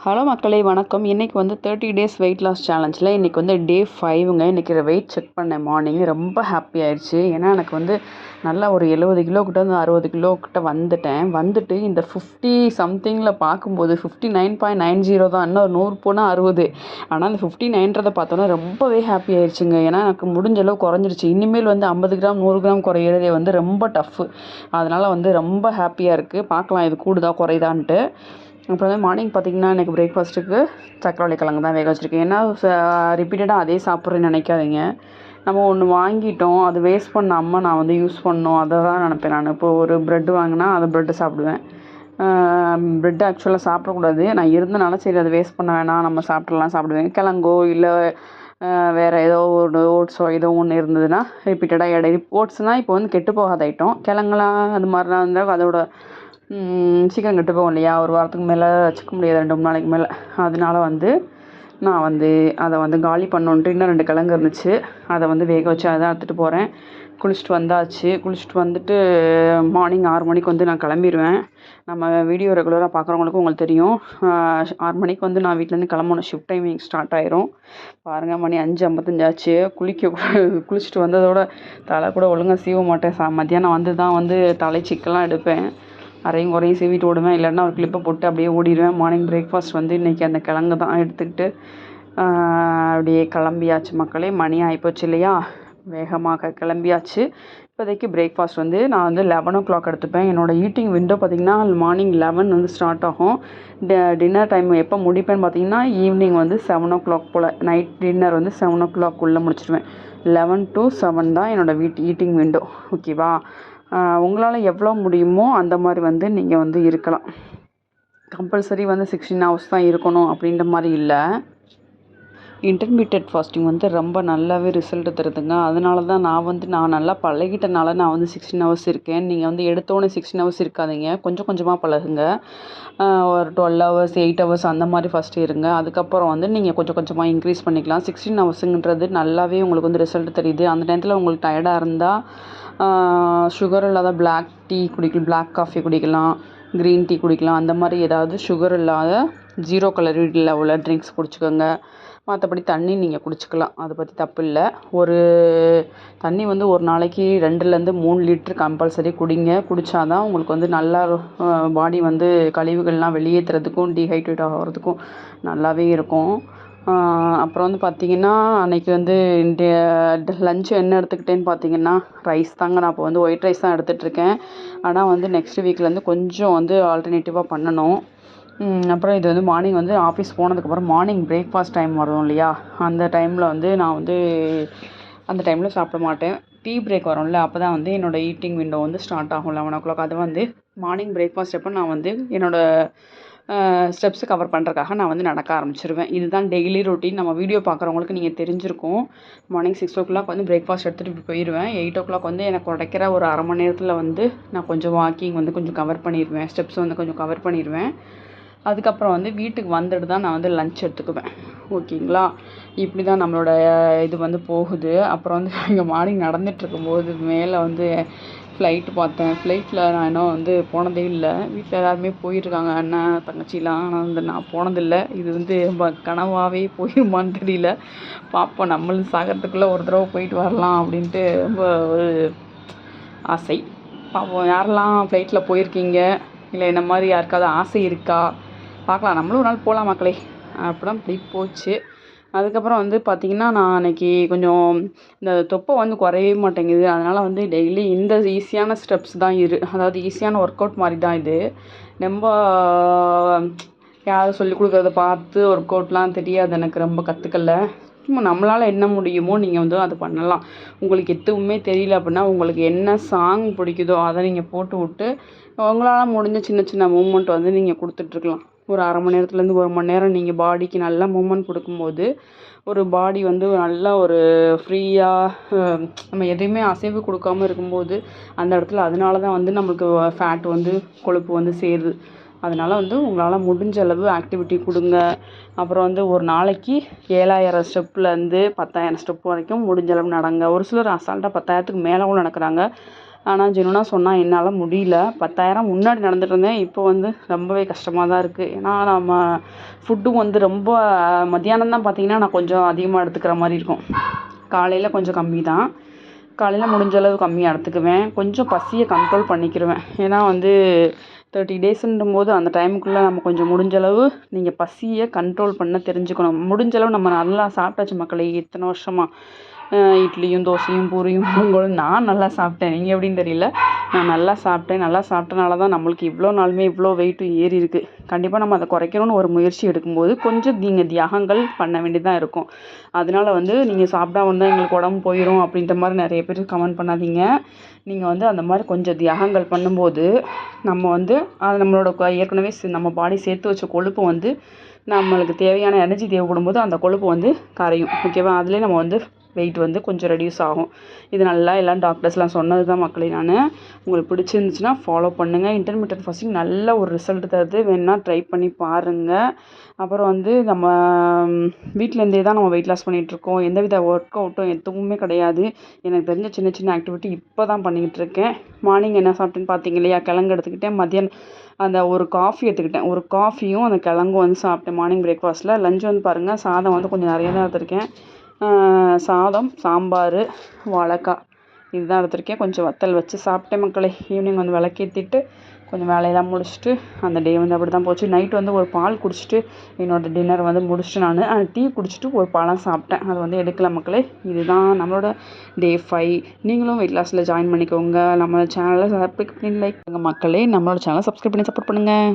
Hello மக்களே வணக்கம். இன்றைக்கி வந்து 30 டேஸ் வெயிட் லாஸ் சேலஞ்சில் இன்றைக்கி வந்து டே 5ங்க. இன்றைக்கி வெயிட் செக் பண்ணேன் மார்னிங். ரொம்ப ஹாப்பி ஆயிடுச்சு. ஏன்னா எனக்கு வந்து நல்லா ஒரு 70 கிலோ கிட்ட வந்து 60 கிலோ கிட்ட வந்துட்டு இந்த 50 சம்திங்கில் பார்க்கும்போது 59.90 தான். இன்னும் 100 போனால் 60. ஆனால் அந்த 59ன்றதை பார்த்தோன்னா ரொம்பவே ஹாப்பி ஆயிடுச்சுங்க. ஏன்னா எனக்கு முடிஞ்ச அளவு குறைஞ்சிருச்சு. இனிமேல் வந்து 50 கிராம் 100 கிராம் குறையிறதே வந்து ரொம்ப டஃப்பு. அதனால் வந்து ரொம்ப ஹாப்பியாக இருக்குது. பார்க்கலாம் இது கூடுதா குறையுதான்ட்டு. அப்புறம் வந்து மார்னிங் பார்த்திங்கன்னா எனக்கு பிரேக்ஃபாஸ்ட்டுக்கு சக்கரவள்ளி கிழங்கு தான் வேக வச்சுருக்கேன். ஏன்னா ரிப்பீட்டடாக அதே சாப்பிட்றேன்னு நினைக்காதீங்க. நம்ம ஒன்று வாங்கிட்டோம், அது வேஸ்ட் பண்ணாமல் நான் வந்து யூஸ் பண்ணணும், அதை தான் நினப்பேன் நான். இப்போ ஒரு ப்ரெட்டு வாங்கினா அதை ப்ரெட்டு சாப்பிடுவேன். ப்ரெட்டு ஆக்சுவலாக சாப்பிடக்கூடாது. நான் இருந்தனால சரி அதை வேஸ்ட் பண்ண வேணாம், நம்ம சாப்பிடுவேன். கிழங்கோ இல்லை வேறு ஏதோ ஒரு ஓட்ஸோ ஏதோ ஒன்று இருந்ததுன்னா ரிப்பீட்டடாக ஓட்ஸ்னால் இப்போ வந்து கெட்டு போகாத ஐட்டம். கிழங்குலாம் அது மாதிரிலாம் இருந்தால் அதோட சீக்கிரம் கெட்டு போகும் இல்லையா, ஒரு வாரத்துக்கு மேலே வச்சுக்க முடியாது, 2-3 நாளைக்கு மேலே. அதனால வந்து நான் வந்து அதை வந்து காலி பண்ணோன்ட்டு இன்னும் 2 கிழங்கு இருந்துச்சு, அதை வந்து வேக வச்சு அதை தான் எடுத்துகிட்டு போகிறேன். குளிச்சுட்டு வந்தாச்சு. குளிச்சுட்டு வந்துட்டு மார்னிங் 6 மணிக்கு வந்து நான் கிளம்பிடுவேன். நம்ம வீடியோ ரெகுலராக பார்க்குறவங்களுக்கும் உங்களுக்கு தெரியும். 6 மணிக்கு வந்து நான் வீட்டிலேருந்து கிளம்பணும். ஷிஃப்ட் டைமிங் ஸ்டார்ட் ஆயிரும். பாருங்கள், மணி 5:55 ஆச்சு. குளிச்சுட்டு வந்ததோட தலை கூட ஒழுங்காக சீவ மாட்டேன். மத்தியானம் வந்து தான் வந்து தலை சிக்கெல்லாம் எடுப்பேன். அரையும் குறையும் சீவிட்டு ஓடுவேன். இல்லைன்னா ஒரு கிளிப்பை போட்டு அப்படியே ஓடிடுவேன். மார்னிங் பிரேக்ஃபாஸ்ட் வந்து இன்றைக்கி அந்த கிழங்கு தான் எடுத்துக்கிட்டு அப்படியே கிளம்பியாச்சு மக்களே. மணி ஆகிப்போச்சு இல்லையா, வேகமாக கிளம்பியாச்சு. இப்போதைக்கு பிரேக்ஃபாஸ்ட் வந்து நான் வந்து 11 எடுத்துப்பேன். என்னோடய ஈட்டிங் விண்டோ பார்த்திங்கன்னா மார்னிங் 11 வந்து ஸ்டார்ட் ஆகும். டின்னர் டைம் எப்போ முடிப்பேன்னு பார்த்திங்கன்னா ஈவினிங் வந்து 7 போல். நைட் டின்னர் வந்து 7 முடிச்சிடுவேன். 11 to 7 தான் என்னோடய ஈட்டிங் விண்டோ. ஓகேவா? உங்களால் எவ்வளோ முடியுமோ அந்த மாதிரி வந்து நீங்கள் வந்து இருக்கலாம். கம்பல்சரி வந்து 16 hours தான் இருக்கணும் அப்படின்ற மாதிரி இல்லை. இன்டர்மீடியட் ஃபாஸ்டிங் வந்து ரொம்ப நல்லாவே ரிசல்ட் தருதுங்க. அதனால தான் நான் நல்லா பழகிட்டனால நான் வந்து 16 hours இருக்கேன். நீங்கள் வந்து எடுத்தோடனே 16 hours இருக்காதீங்க. கொஞ்சம் கொஞ்சமாக பழகுங்க. ஒரு 12 hours 8 hours அந்த மாதிரி ஃபஸ்ட்டு இருங்க. அதுக்கப்புறம் வந்து நீங்கள் கொஞ்சம் கொஞ்சமாக இன்க்ரீஸ் பண்ணிக்கலாம். 16 ஹவர்ஸுங்கிறது நல்லாவே உங்களுக்கு வந்து ரிசல்ட் தெரியுது. அந்த நேரத்தில் உங்களுக்கு டயர்டாக இருந்தால் சுகர் இல்லாத பிளாக் காஃபி குடிக்கலாம், க்ரீன் டீ குடிக்கலாம். அந்த மாதிரி ஏதாவது சுகர் இல்லாத 0 கலரியில் உள்ள ட்ரிங்க்ஸ் குடிச்சுக்கோங்க. மற்றபடி தண்ணி நீங்கள் குடிச்சிக்கலாம், அதை பற்றி தப்பு இல்லை. தண்ணி வந்து ஒரு நாளைக்கு 2-3 லிட்டர் கம்பல்சரி குடிங்க. குடித்தா தான் உங்களுக்கு வந்து நல்லா பாடி வந்து கழிவுகள்லாம் வெளியேற்றுறதுக்கும் டீஹைட்ரேட் ஆகிறதுக்கும் நல்லாவே இருக்கும். அப்புறம் வந்து பார்த்திங்கன்னா அன்றைக்கி வந்து லஞ்சு என்ன எடுத்துக்கிட்டேன்னு பார்த்திங்கன்னா ரைஸ் தாங்க. நான் இப்போ வந்து ஒயிட் ரைஸ் தான் எடுத்துகிட்ருக்கேன். ஆனால் வந்து நெக்ஸ்ட் வீக்லேருந்து கொஞ்சம் வந்து ஆல்டர்னேட்டிவாக பண்ணணும். அப்புறம் இது வந்து மார்னிங் வந்து ஆஃபீஸ் போனதுக்கப்புறம் மார்னிங் பிரேக்ஃபாஸ்ட் டைம் வரும் இல்லையா, அந்த டைமில் வந்து நான் வந்து அந்த டைமில் சாப்பிட மாட்டேன். டீ பிரேக் வரும்ல, அப்போ தான் வந்து என்னோடய ஈட்டிங் விண்டோ வந்து ஸ்டார்ட் ஆகும் 11 அது வந்து மார்னிங் பிரேக்ஃபாஸ்ட் அப்போ நான் வந்து என்னோடய ஸ்டெப்ஸு கவர் பண்ணுறதுக்காக நான் வந்து நடக்க ஆரம்பிச்சிருவேன். இதுதான் டெய்லி ரொட்டீன். நம்ம வீடியோ பார்க்குறவங்களுக்கு நீங்கள் தெரிஞ்சிருக்கும். மார்னிங் 6 வந்து பிரேக்ஃபாஸ்ட் எடுத்துகிட்டு போயிடுவேன். 8 வந்து எனக்கு கிடைக்கிற ஒரு அரை மணி நேரத்தில் வந்து நான் கொஞ்சம் வாக்கிங் வந்து கொஞ்சம் கவர் பண்ணிடுவேன். ஸ்டெப்ஸ் வந்து கொஞ்சம் கவர் பண்ணிடுவேன். அதுக்கப்புறம் வந்து வீட்டுக்கு வந்துட்டு தான் நான் வந்து லன்ச் எடுத்துக்குவேன். ஓகேங்களா? இப்படி தான் நம்மளோட இது வந்து போகுது. அப்புறம் வந்து இங்கே மார்னிங் நடந்துகிட்ருக்கும்போது மேலே வந்து ஃப்ளைட்டு பார்த்தேன். ஃப்ளைட்டில் நான் இன்னும் வந்து போனதே இல்லை. வீட்டில் எல்லாருமே போயிருக்காங்க, அண்ணன் தங்கச்சிலாம். ஆனால் வந்து நான் போனதில்லை. இது வந்து ரொம்ப கனவாகவே போயிருமான்னு தெரியல. பார்ப்போம். நம்மளும் சாகிறதுக்குள்ளே ஒரு தடவை போயிட்டு வரலாம் அப்படின்ட்டு ரொம்ப ஒரு ஆசை. பார்ப்போம். யாரெல்லாம் ஃப்ளைட்டில் போயிருக்கீங்க, இல்லை என்ன மாதிரி யாருக்காவது ஆசை இருக்கா, பார்க்கலாம். நம்மளும் ஒரு நாள் போகலாம் மக்களே. அப்படி இப்படி போச்சு. அதுக்கப்புறம் வந்து பார்த்திங்கன்னா நான் அன்றைக்கி கொஞ்சம் இந்த தொப்பை வந்து குறையவே மாட்டேங்குது. அதனால் வந்து டெய்லி இந்த ஈஸியான ஸ்டெப்ஸ் தான் அதாவது ஈஸியான ஒர்க் அவுட் மாதிரி தான் இது. ரொம்ப யாரும் சொல்லிக் கொடுக்குறத பார்த்து ஒர்க் அவுட்லாம் தெரியாது எனக்கு, ரொம்ப கற்றுக்கல. சும்மா நம்மளால் என்ன முடியுமோ நீங்கள் வந்து அது பண்ணலாம். உங்களுக்கு எதுவுமே தெரியல அப்படின்னா உங்களுக்கு என்ன சாங் பிடிக்குதோ அதை நீங்கள் போட்டு விட்டு உங்களால் முடிஞ்ச சின்ன சின்ன மூமெண்ட் வந்து நீங்கள் கொடுத்துட்ருக்கலாம். ஒரு அரை மணி நேரத்துலேருந்து 1 மணி நேரம் நீங்கள் பாடிக்கு நல்லா மூமெண்ட் கொடுக்கும்போது ஒரு பாடி வந்து நல்லா ஒரு ஃப்ரீயாக நம்ம எதையுமே அசைவு கொடுக்காமல் இருக்கும்போது அந்த இடத்துல அதனால தான் வந்து நம்மளுக்கு ஃபேட் வந்து கொழுப்பு வந்து சேருது. அதனால் வந்து உங்களால் முடிஞ்ச அளவு ஆக்டிவிட்டி கொடுங்க. அப்புறம் வந்து ஒரு நாளைக்கு 7000 ஸ்டெப்லேருந்து 10,000 ஸ்டெப் வரைக்கும் முடிஞ்ச அளவு நடங்க. ஒரு சிலர் அசால்ட்டாக 10,000க்கு மேலே கூட நடக்கிறாங்க. ஆனால் ஜெனுனா சொன்னால் என்னால் முடியல. 10,000 முன்னாடி நடந்துட்டு இருந்தேன். இப்போ வந்து ரொம்பவே கஷ்டமாக தான் இருக்குது. ஏன்னா நம்ம ஃபுட்டும் வந்து ரொம்ப மத்தியானம் தான் பார்த்தீங்கன்னா நான் கொஞ்சம் அதிகமாக எடுத்துக்கிற மாதிரி இருக்கும். காலையில் கொஞ்சம் கம்மி தான். காலையில் முடிஞ்ச அளவு கம்மியாக எடுத்துக்குவேன். கொஞ்சம் பசியை கண்ட்ரோல் பண்ணிக்கிருவேன். ஏன்னா வந்து 30 டேஸுன்றும்போது அந்த டைமுக்குள்ளே நம்ம கொஞ்சம் முடிஞ்ச அளவு நீங்கள் பசியை கண்ட்ரோல் பண்ண தெரிஞ்சுக்கணும். முடிஞ்ச அளவு நம்ம நல்லா சாப்பிட்டாச்சு மக்களே இத்தனை வருஷமாக. இட்லியும் தோசையும் பூரியும் பொங்கலும் நான் நல்லா சாப்பிட்டேன். நீங்கள் எப்படின்னு தெரியல. நான் நல்லா சாப்பிட்டேன். நல்லா சாப்பிட்டனால தான் நம்மளுக்கு இவ்வளோ நாளுமே இவ்வளோ வெயிட்டும் ஏறி இருக்குது. கண்டிப்பாக நம்ம அதை குறைக்கணும்னு ஒரு முயற்சி எடுக்கும்போது கொஞ்சம் நீங்கள் தியாகங்கள் பண்ண வேண்டியதாக இருக்கும். அதனால வந்து நீங்கள் சாப்பிடாம இருந்தால் எங்களுக்கு உடம்பு போயிடும் அப்படின்ற மாதிரி நிறைய பேர் கமெண்ட் பண்ணாதீங்க. நீங்கள் வந்து அந்த மாதிரி கொஞ்சம் தியாகங்கள் பண்ணும்போது நம்ம வந்து அது நம்மளோட ஏற்கனவே நம்ம பாடி சேர்த்து வச்ச கொழுப்பு வந்து நம்மளுக்கு தேவையான எனர்ஜி தேவைப்படும்போது அந்த கொழுப்பு வந்து கரையும். ஓகேவா? அதிலே நம்ம வந்து வெயிட் வந்து கொஞ்சம் ரெடியூஸ் ஆகும். இது நல்லா எல்லாம் டாக்டர்ஸ்லாம் சொன்னது தான் மக்களே. உங்களுக்கு பிடிச்சிருந்துச்சுன்னா ஃபாலோ பண்ணுங்கள். இன்டர்மீடியட் ஃபாஸ்டிங் நல்ல ஒரு ரிசல்ட் தருது. வேணுன்னா ட்ரை பண்ணி பாருங்கள். அப்புறம் வந்து நம்ம வீட்டிலேருந்தே தான் நம்ம வெயிட் லாஸ் பண்ணிகிட்ருக்கோம். எந்தவித ஒர்க் அவுட்டும் எதுவுமே கிடையாது. எனக்கு தெரிஞ்ச சின்ன சின்ன ஆக்டிவிட்டி இப்போ தான் பண்ணிக்கிட்டு இருக்கேன். மார்னிங் என்ன சாப்பிட்டேன்னு பார்த்தீங்க இல்லையா? கிழங்கு எடுத்துக்கிட்டேன். மதியானம் அந்த ஒரு காஃபி எடுத்துக்கிட்டேன். ஒரு காஃபியும் அந்த கிழங்கும் வந்து சாப்பிட்டேன் மார்னிங் பிரேக்ஃபாஸ்ட்டில். லஞ்ச் வந்து பாருங்கள், சாதம் வந்து கொஞ்சம் நிறைய தான் எடுத்திருக்கேன். சாதம், சாம்பார், வாழைக்காய் இதுதான் எடுத்திருக்கேன். கொஞ்சம் வத்தல் வச்சு சாப்பிட்டேன் மக்களே. ஈவினிங் வந்து விளக்கேற்றிட்டு கொஞ்சம் வேலையெல்லாம் முடிச்சுட்டு அந்த டே வந்து அப்படி தான் போச்சு. நைட் வந்து ஒரு பால் குடிச்சிட்டு என்னோடய டின்னர் வந்து முடிச்சுட்டு டீ குடிச்சிட்டு ஒரு பழம் சாப்பிட்டேன். அது வந்து எடுக்கல மக்களே. இதுதான் நம்மளோட டே 5. நீங்களும் வெயிட் லாஸில் ஜாயின் பண்ணிக்கோங்க. நம்ம சேனலை சப்ஸ்கிரைப் பண்ணி லைக் பண்ணுங்கள் மக்களே. நம்மளோட சேனலை சப்ஸ்கிரைப் பண்ணி சப்போர்ட் பண்ணுங்கள்.